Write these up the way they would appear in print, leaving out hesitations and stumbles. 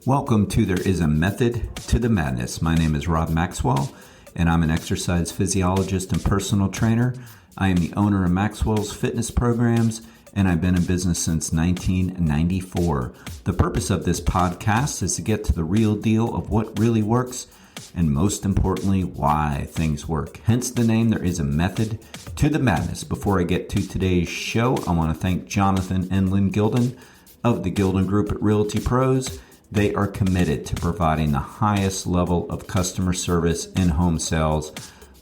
Welcome to There Is a Method to the Madness. My name is Rob Maxwell, and I'm an exercise physiologist and personal trainer. I am the owner of Maxwell's fitness programs, and I've been in business since 1994. The purpose of this podcast is to get to the real deal of what really works, and most importantly, why things work. Hence the name, There Is a Method to the Madness. Before I get to today's show, I want to thank Jonathan and Lynn Gilden of the Gilden Group at Realty Pros. They are committed to providing the highest level of customer service in home sales.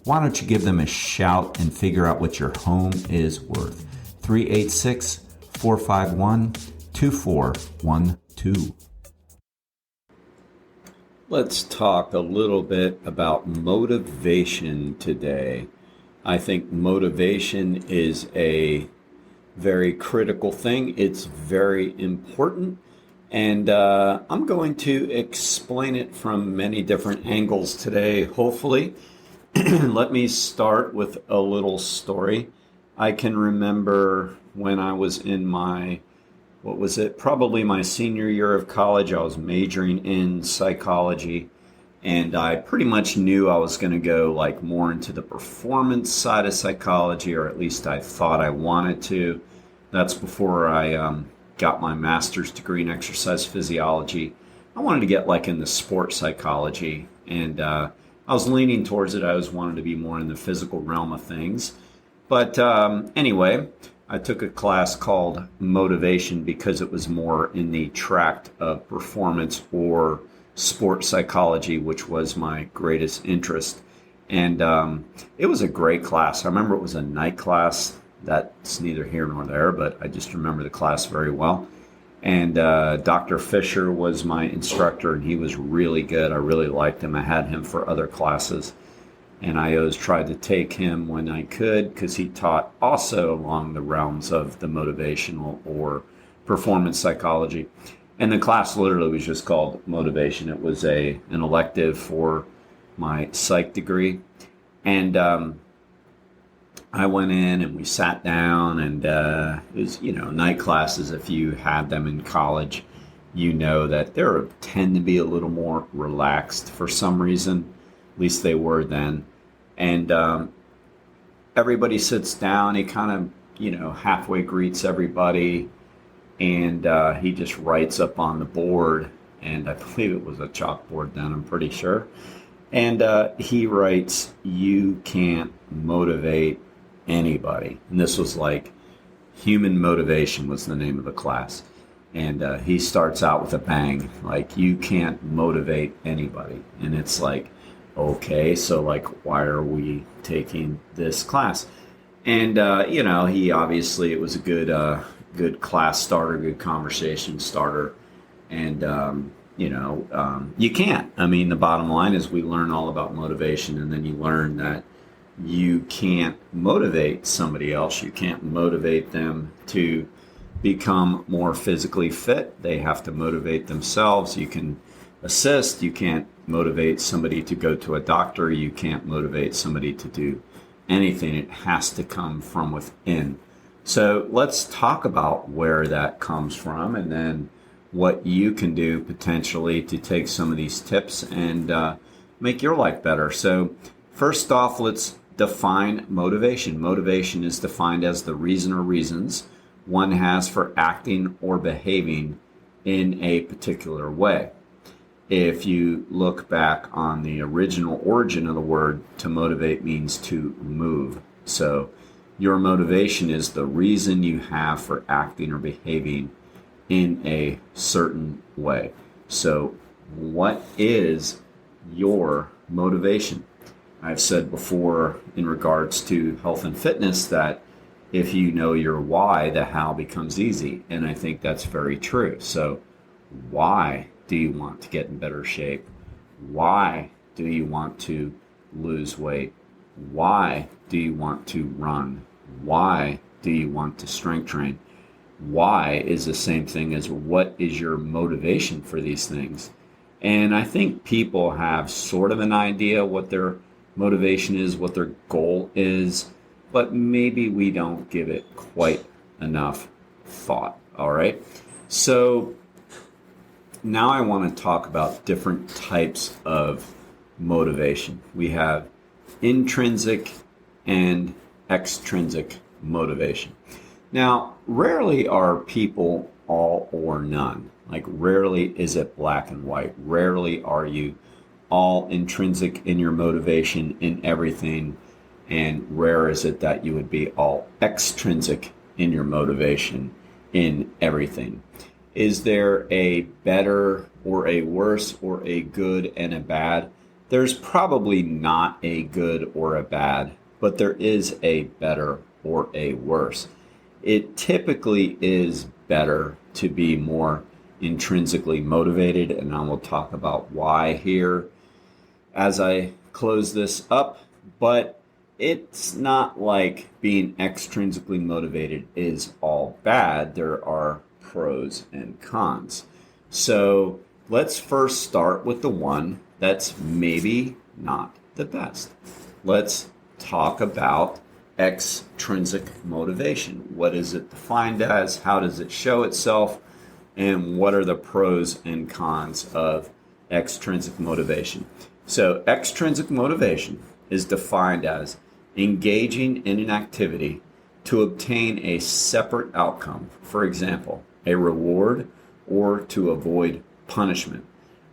Why don't you give them a shout and figure out what your home is worth? 386-451-2412. Let's talk a little bit about motivation today. I think motivation is a very critical thing. It's very important. And I'm going to explain it from many different angles today, hopefully. Let me start with a little story. I can remember when I was in probably my senior year of college. I was majoring in psychology, and I pretty much knew I was going to go more into the performance side of psychology, or at least I thought I wanted to. That's before I got my master's degree in exercise physiology. I wanted to get in the sport psychology, and I was leaning towards it. I always wanted to be more in the physical realm of things. But anyway, I took a class called motivation because it was more in the tract of performance or sport psychology, which was my greatest interest. And it was a great class. I remember it was a night class. That's neither here nor there, but I just remember the class very well. And Dr. Fisher was my instructor, and he was really good. I really liked him. I had him for other classes, and I always tried to take him when I could because he taught also along the realms of the motivational or performance psychology. And the class literally was just called motivation. It was an elective for my psych degree. And I went in and we sat down, and it was, night classes. If you had them in college, you know that they tend to be a little more relaxed for some reason. At least they were then. And everybody sits down. He kind of, halfway greets everybody, and he just writes up on the board. And I believe it was a chalkboard then, I'm pretty sure. And he writes, "You can't motivate anybody." And this was human motivation was the name of the class. And he starts out with a bang, "You can't motivate anybody." And it's okay, so why are we taking this class? And he obviously, it was a good class starter, good conversation starter. And you can't. I mean, the bottom line is we learn all about motivation, and then you learn that you can't motivate somebody else. You can't motivate them to become more physically fit. They have to motivate themselves. You can assist. You can't motivate somebody to go to a doctor. You can't motivate somebody to do anything. It has to come from within. So let's talk about where that comes from, and then what you can do potentially to take some of these tips and make your life better. So first off, let's define motivation. Motivation is defined as the reason or reasons one has for acting or behaving in a particular way. If you look back on the original origin of the word, to motivate means to move. So your motivation is the reason you have for acting or behaving in a certain way. So what is your motivation? I've said before in regards to health and fitness that if you know your why, the how becomes easy. And I think that's very true. So why do you want to get in better shape? Why do you want to lose weight? Why do you want to run? Why do you want to strength train? Why is the same thing as what is your motivation for these things? And I think people have sort of an idea what their motivation is, what their goal is, but maybe we don't give it quite enough thought. All right. So now I want to talk about different types of motivation. We have intrinsic and extrinsic motivation. Now, rarely are people all or none. Like, rarely is it black and white. Rarely are you all intrinsic in your motivation in everything, and rare is it that you would be all extrinsic in your motivation in everything. Is there a better or a worse or a good and a bad? There's probably not a good or a bad, but there is a better or a worse. It typically is better to be more intrinsically motivated, and I will talk about why here as I close this up, but it's not like being extrinsically motivated is all bad. There are pros and cons. So let's first start with the one that's maybe not the best. Let's talk about extrinsic motivation. What is it defined as? How does it show itself? And what are the pros and cons of extrinsic motivation? So extrinsic motivation is defined as engaging in an activity to obtain a separate outcome, for example, a reward or to avoid punishment,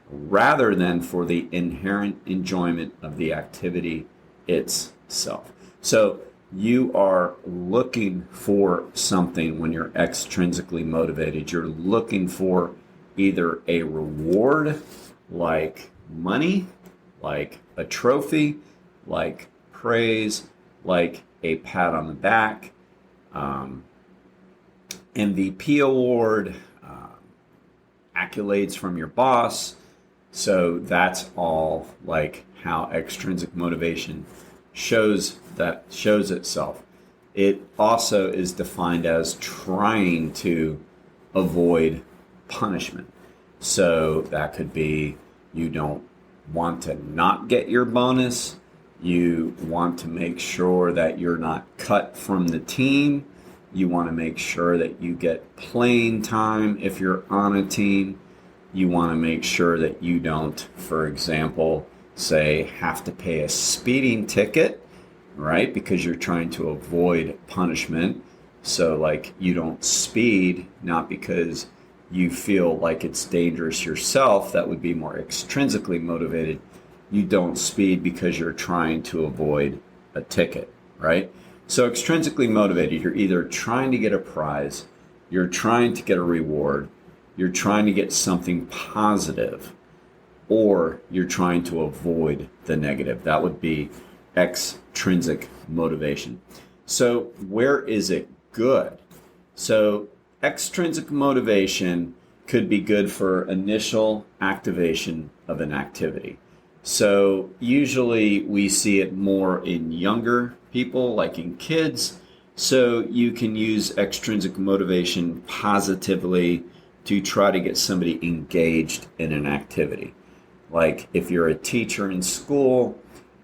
rather than for the inherent enjoyment of the activity itself. So you are looking for something when you're extrinsically motivated. You're looking for either a reward like money, like a trophy, like praise, like a pat on the back, MVP award, accolades from your boss. So that's all like how extrinsic motivation shows itself. It also is defined as trying to avoid punishment. So that could be you don't want to not get your bonus. You want to make sure that you're not cut from the team. You want to make sure that you get playing time if you're on a team. You want to make sure that you don't, for example, say have to pay a speeding ticket, right? Because you're trying to avoid punishment. So like you don't speed, not because you feel like it's dangerous yourself. That would be more extrinsically motivated. You don't speed because you're trying to avoid a ticket, right? So extrinsically motivated, you're either trying to get a prize, you're trying to get a reward, you're trying to get something positive, or you're trying to avoid the negative. That would be extrinsic motivation. So where is it good? So extrinsic motivation could be good for initial activation of an activity. So usually we see it more in younger people, like in kids. So you can use extrinsic motivation positively to try to get somebody engaged in an activity. Like if you're a teacher in school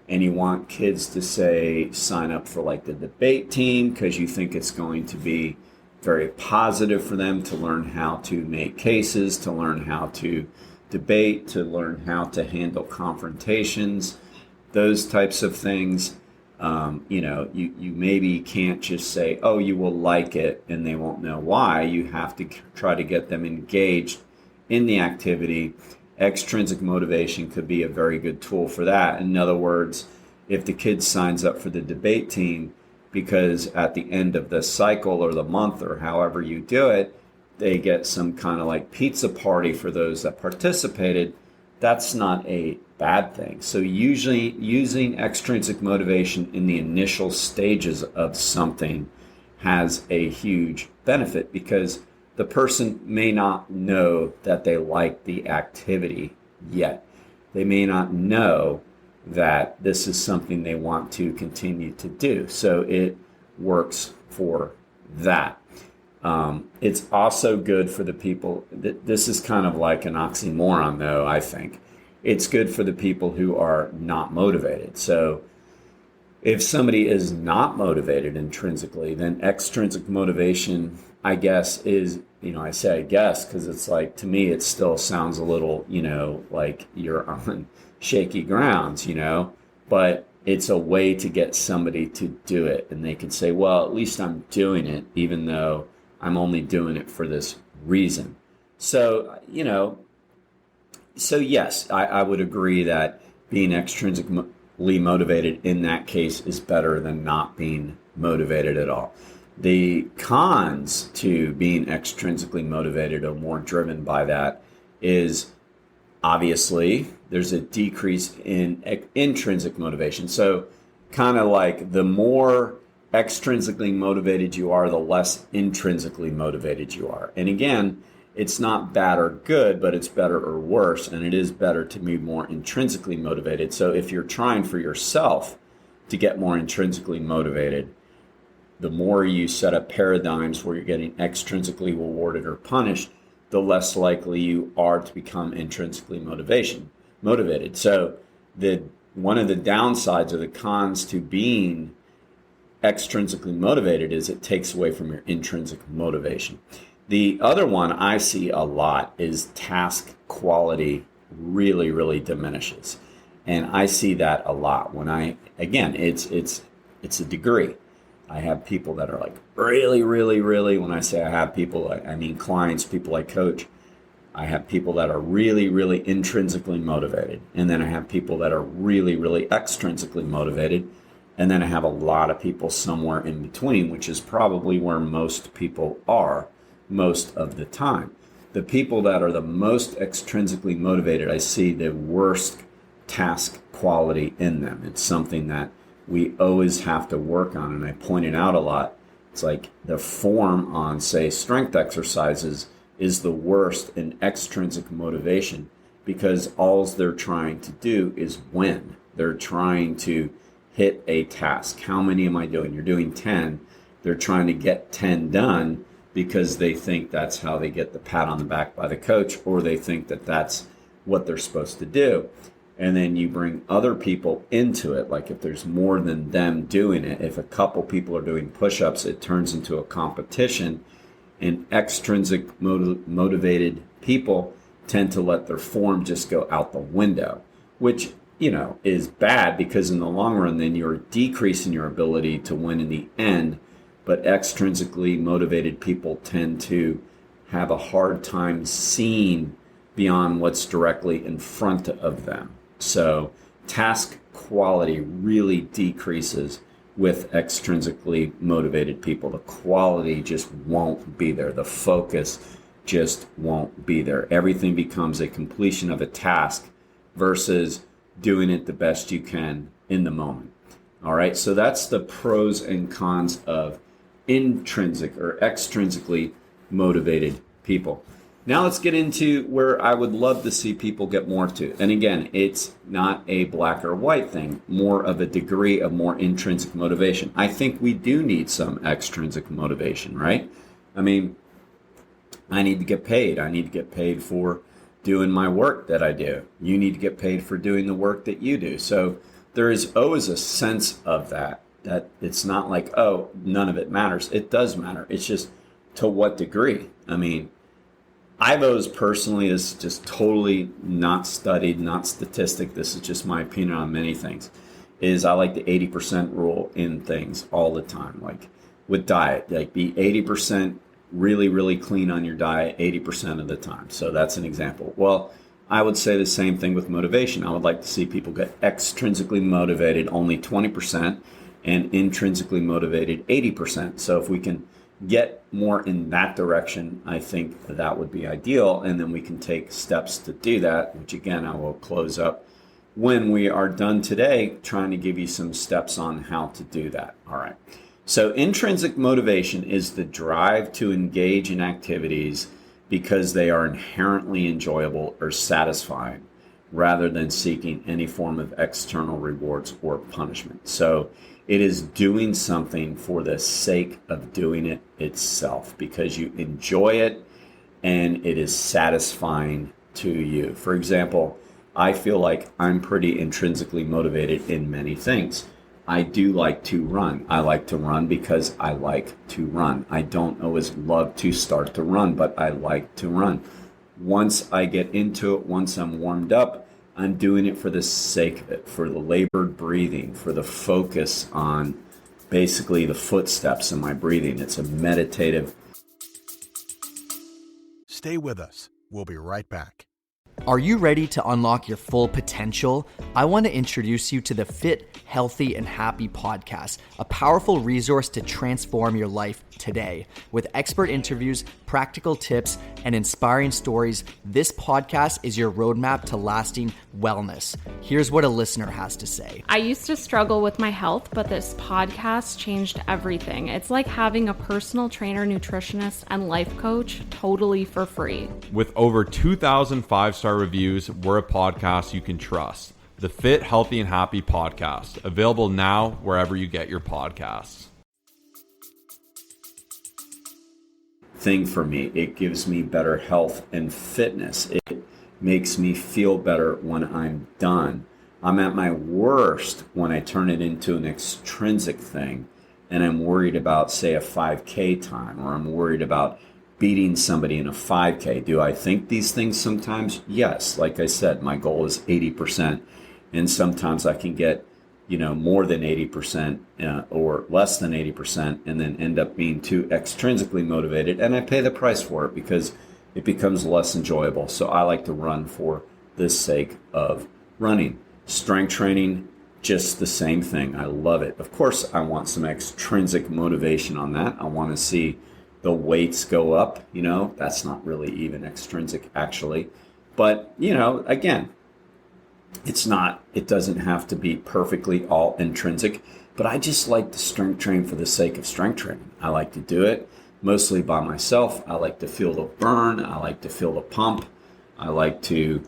and you want kids to say sign up for like the debate team because you think it's going to be very positive for them to learn how to make cases, to learn how to debate, to learn how to handle confrontations, those types of things. You maybe can't just say, oh, you will like it, and they won't know why. You have to try to get them engaged in the activity. Extrinsic motivation could be a very good tool for that. In other words, if the kid signs up for the debate team because at the end of the cycle or the month or however you do it, they get some kind of like pizza party for those that participated, that's not a bad thing. So usually using extrinsic motivation in the initial stages of something has a huge benefit because the person may not know that they like the activity yet. They may not know that this is something they want to continue to do. So it works for that. It's also good for the people. This is kind of like an oxymoron, though, I think. It's good for the people who are not motivated. So if somebody is not motivated intrinsically, then extrinsic motivation, I guess, is, I say I guess because it's like, to me, it still sounds a little, like you're on shaky grounds, but it's a way to get somebody to do it. And they can say, well, at least I'm doing it, even though I'm only doing it for this reason. So, so yes, I would agree that being extrinsically motivated in that case is better than not being motivated at all. The cons to being extrinsically motivated or more driven by that is obviously there's a decrease in intrinsic motivation. So kind of like the more extrinsically motivated you are, the less intrinsically motivated you are. And again, it's not bad or good, but it's better or worse. And it is better to be more intrinsically motivated. So if you're trying for yourself to get more intrinsically motivated, the more you set up paradigms where you're getting extrinsically rewarded or punished, the less likely you are to become intrinsically motivated. So one of the downsides or the cons to being extrinsically motivated is it takes away from your intrinsic motivation. The other one I see a lot is task quality really, really diminishes. And I see that a lot when it's a degree. I have people that are like really, really, really, when I say I have people, I mean clients, people I coach. I have people that are really, really intrinsically motivated. And then I have people that are really, really extrinsically motivated. And then I have a lot of people somewhere in between, which is probably where most people are most of the time. The people that are the most extrinsically motivated, I see the worst task quality in them. It's something that we always have to work on. And I pointed out a lot. It's like the form on, say, strength exercises is the worst in extrinsic motivation because all they're trying to do is win. They're trying to hit a task. How many am I doing? You're doing 10. They're trying to get 10 done because they think that's how they get the pat on the back by the coach, or they think that that's what they're supposed to do. And then you bring other people into it. Like if there's more than them doing it, if a couple people are doing push-ups, it turns into a competition. And extrinsic motivated people tend to let their form just go out the window, which, is bad because in the long run, then you're decreasing your ability to win in the end. But extrinsically motivated people tend to have a hard time seeing beyond what's directly in front of them. So task quality really decreases with extrinsically motivated people. The quality just won't be there. The focus just won't be there. Everything becomes a completion of a task versus doing it the best you can in the moment. All right, so that's the pros and cons of intrinsic or extrinsically motivated people. Now let's get into where I would love to see people get more to. And again, it's not a black or white thing, more of a degree of more intrinsic motivation. I think we do need some extrinsic motivation, right? I mean, I need to get paid. I need to get paid for doing my work that I do. You need to get paid for doing the work that you do. So there is always a sense of that it's not like, oh, none of it matters. It does matter. It's just to what degree. I mean, I've always personally, this is just totally not studied, not statistic. This is just my opinion on many things, is I like the 80% rule in things all the time. Like with diet, like be 80% really, really clean on your diet 80% of the time. So that's an example. Well, I would say the same thing with motivation. I would like to see people get extrinsically motivated only 20% and intrinsically motivated 80%. So if we can get more in that direction, I think that would be ideal. And then we can take steps to do that, which again, I will close up when we are done today, trying to give you some steps on how to do that. All right. So intrinsic motivation is the drive to engage in activities because they are inherently enjoyable or satisfying, rather than seeking any form of external rewards or punishment. So it is doing something for the sake of doing it itself because you enjoy it and it is satisfying to you. For example, I feel like I'm pretty intrinsically motivated in many things. I do like to run. I like to run because I like to run. I don't always love to start to run, but I like to run. Once I get into it, once I'm warmed up, I'm doing it for the sake of it, for the labored breathing, for the focus on basically the footsteps in my breathing. It's a meditative. Stay with us. We'll be right back. Are you ready to unlock your full potential? I want to introduce you to the Fit, Healthy, and Happy podcast, a powerful resource to transform your life today. With expert interviews, practical tips, and inspiring stories, this podcast is your roadmap to lasting wellness. Here's what a listener has to say. I used to struggle with my health, but this podcast changed everything. It's like having a personal trainer, nutritionist, and life coach totally for free. With over 2,000 five-star reviews, we're a podcast you can trust. The Fit, Healthy, and Happy podcast, available now wherever you get your podcasts. Thing for me, it gives me better health and fitness. It makes me feel better when I'm done. I'm at my worst when I turn it into an extrinsic thing and I'm worried about, say, a 5K time, or I'm worried about beating somebody in a 5K. Do I think these things sometimes? Yes. Like I said, my goal is 80%, and sometimes I can get more than 80% or less than 80%, and then end up being too extrinsically motivated, and I pay the price for it because it becomes less enjoyable. So I like to run for the sake of running. Strength training, just the same thing. I love it. Of course, I want some extrinsic motivation on that. I want to see the weights go up. That's not really even extrinsic actually. But, again, it doesn't have to be perfectly all intrinsic, but I just like to strength train for the sake of strength training. I like to do it mostly by myself. I like to feel the burn. I like to feel the pump. I like to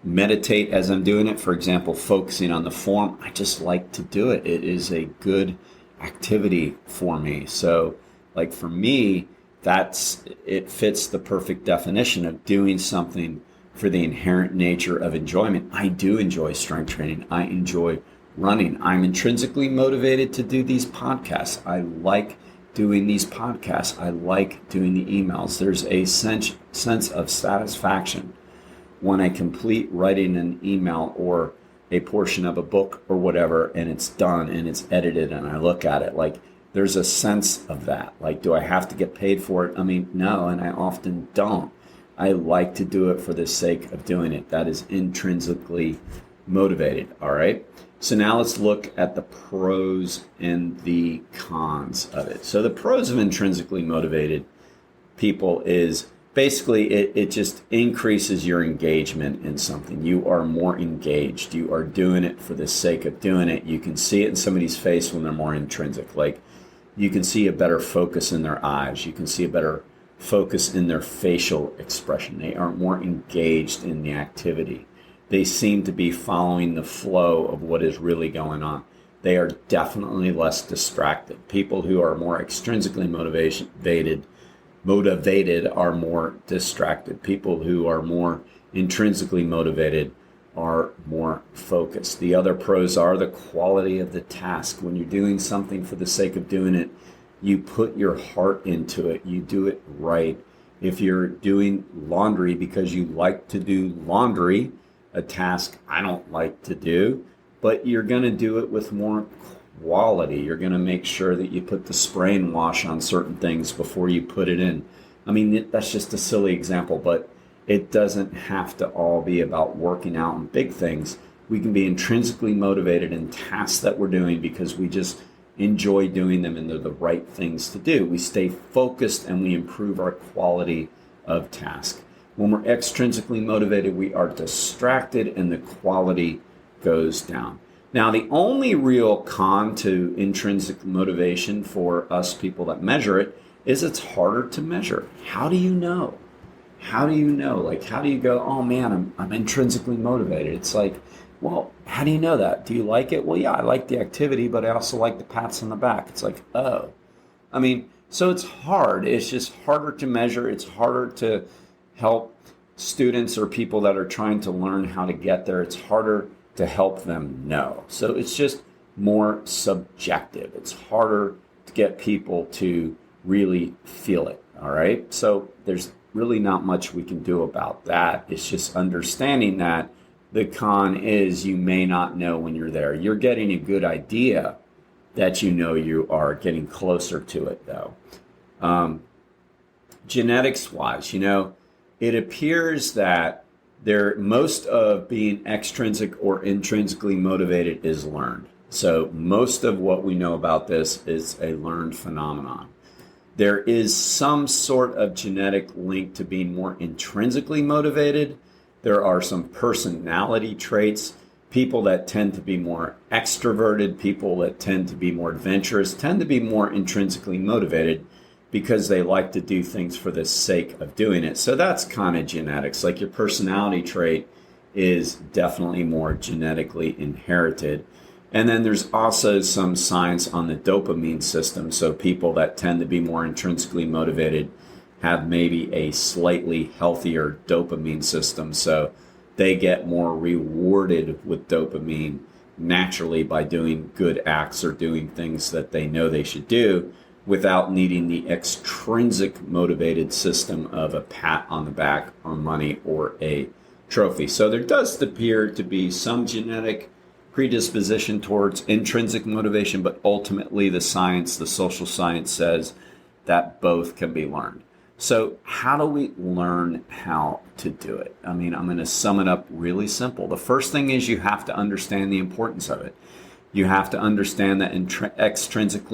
meditate as I'm doing it. For example, focusing on the form. I just like to do it. It is a good activity for me. So, like for me, it fits the perfect definition of doing something for the inherent nature of enjoyment. I do enjoy strength training. I enjoy running. I'm intrinsically motivated to do these podcasts. I like doing these podcasts. I like doing the emails. There's a sense of satisfaction when I complete writing an email or a portion of a book or whatever, and it's done and it's edited and I look at it. Like, there's a sense of that. Like, do I have to get paid for it? I mean, no, and I often don't. I like to do it for the sake of doing it. That is intrinsically motivated, all right? So now let's look at the pros and the cons of it. So the pros of intrinsically motivated people is basically it just increases your engagement in something. You are more engaged. You are doing it for the sake of doing it. You can see it in somebody's face when they're more intrinsic. Like, you can see a better focus in their eyes. You can see a better focus in their facial expression. They are more engaged in the activity. They seem to be following the flow of what is really going on. They are definitely less distracted. People who are more extrinsically motivated are more distracted. People who are more intrinsically motivated are more focused. The other pros are the quality of the task. When you're doing something for the sake of doing it, you put your heart into it. You do it right. If you're doing laundry because you like to do laundry, a task I don't like to do, but you're going to do it with more quality. You're going to make sure that you put the spray and wash on certain things before you put it in. I mean, that's just a silly example, but it doesn't have to all be about working out and big things. We can be intrinsically motivated in tasks that we're doing because we just enjoy doing them and they're the right things to do. We stay focused and we improve our quality of task. When we're extrinsically motivated, we are distracted and the quality goes down. Now, the only real con to intrinsic motivation for us people that measure it is it's harder to measure. How do you know? How do you know? Like, how do you go, oh man, I'm intrinsically motivated? It's like, well, how do you know that? Do you like it? Well, yeah, I like the activity, but I also like the pats on the back. It's like, oh. I mean, so it's hard. It's just harder to measure. It's harder to help students or people that are trying to learn how to get there. It's harder to help them know. So it's just more subjective. It's harder to get people to really feel it, all right? So there's really not much we can do about that. It's just understanding that the con is you may not know when you're there. You're getting a good idea that you know you are getting closer to it, though. Genetics-wise, it appears that most of being extrinsic or intrinsically motivated is learned. So most of what we know about this is a learned phenomenon. There is some sort of genetic link to being more intrinsically motivated. There are some personality traits. People that tend to be more extroverted, people that tend to be more adventurous, tend to be more intrinsically motivated because they like to do things for the sake of doing it. So that's kind of genetics. Like your personality trait is definitely more genetically inherited. And then there's also some science on the dopamine system. So people that tend to be more intrinsically motivated have maybe a slightly healthier dopamine system. So they get more rewarded with dopamine naturally by doing good acts or doing things that they know they should do without needing the extrinsic motivated system of a pat on the back or money or a trophy. So there does appear to be some genetic predisposition towards intrinsic motivation, but ultimately the social science says that both can be learned. So how do we learn how to do it? I mean, I'm going to sum it up really simple. The first thing is you have to understand the importance of it. You have to understand that extrinsic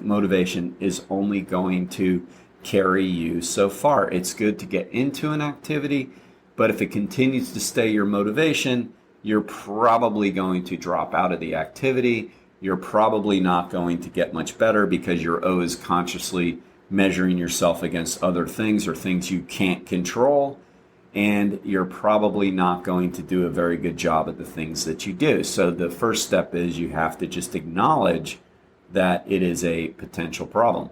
motivation is only going to carry you so far. It's good to get into an activity, but if it continues to stay your motivation, you're probably going to drop out of the activity. You're probably not going to get much better because you're always consciously measuring yourself against other things or things you can't control. And you're probably not going to do a very good job at the things that you do. So the first step is you have to just acknowledge that it is a potential problem.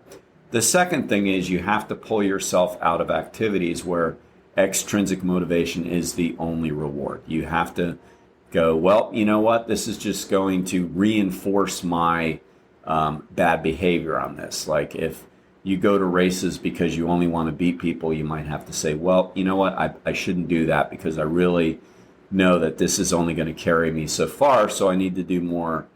The second thing is you have to pull yourself out of activities where extrinsic motivation is the only reward. You have to go, well, you know what? This is just going to reinforce my bad behavior on this. Like if you go to races because you only want to beat people, you might have to say, well, you know what? I shouldn't do that because I really know that this is only going to carry me so far. So I need to do more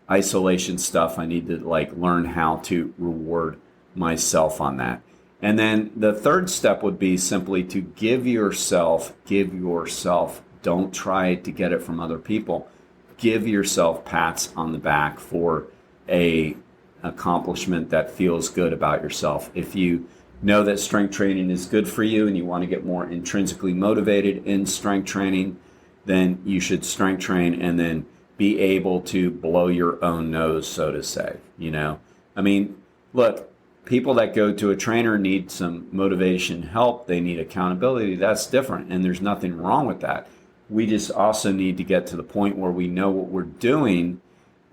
isolation stuff. I need to learn how to reward myself on that. And then the third step would be simply to give yourself, don't try to get it from other people. Give yourself pats on the back for a accomplishment that feels good about yourself. If you know that strength training is good for you and you want to get more intrinsically motivated in strength training, then you should strength train and then be able to blow your own nose, so to say. I mean, look, people that go to a trainer need some motivation help. They need accountability. That's different. And there's nothing wrong with that. We just also need to get to the point where we know what we're doing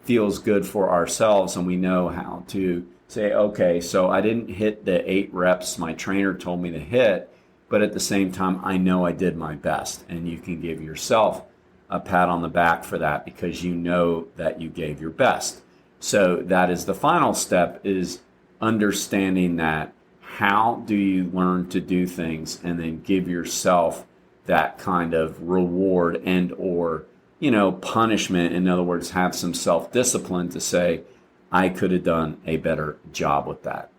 feels good for ourselves and we know how to say, okay, so I didn't hit the 8 reps my trainer told me to hit, but at the same time, I know I did my best. And you can give yourself a pat on the back for that because you know that you gave your best. So that is the final step, is understanding that how do you learn to do things and then give yourself that kind of reward and or punishment. In other words, have some self-discipline to say, I could have done a better job with that.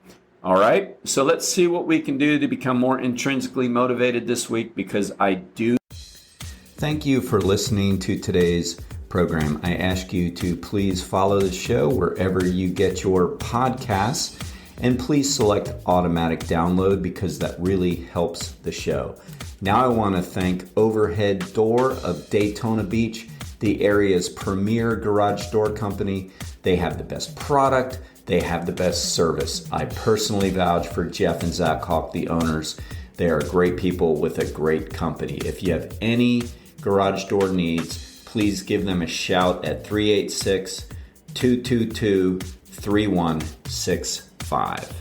All right, so let's see what we can do to become more intrinsically motivated this week, because I do. Thank you for listening to today's program. I ask you to please follow the show wherever you get your podcasts, and please select automatic download because that really helps the show. Now I want to thank Overhead Door of Daytona Beach, the area's premier garage door company. They have the best product. They have the best service. I personally vouch for Jeff and Zach Hawk, the owners. They are great people with a great company. If you have any garage door needs, please give them a shout at 386-222-3165.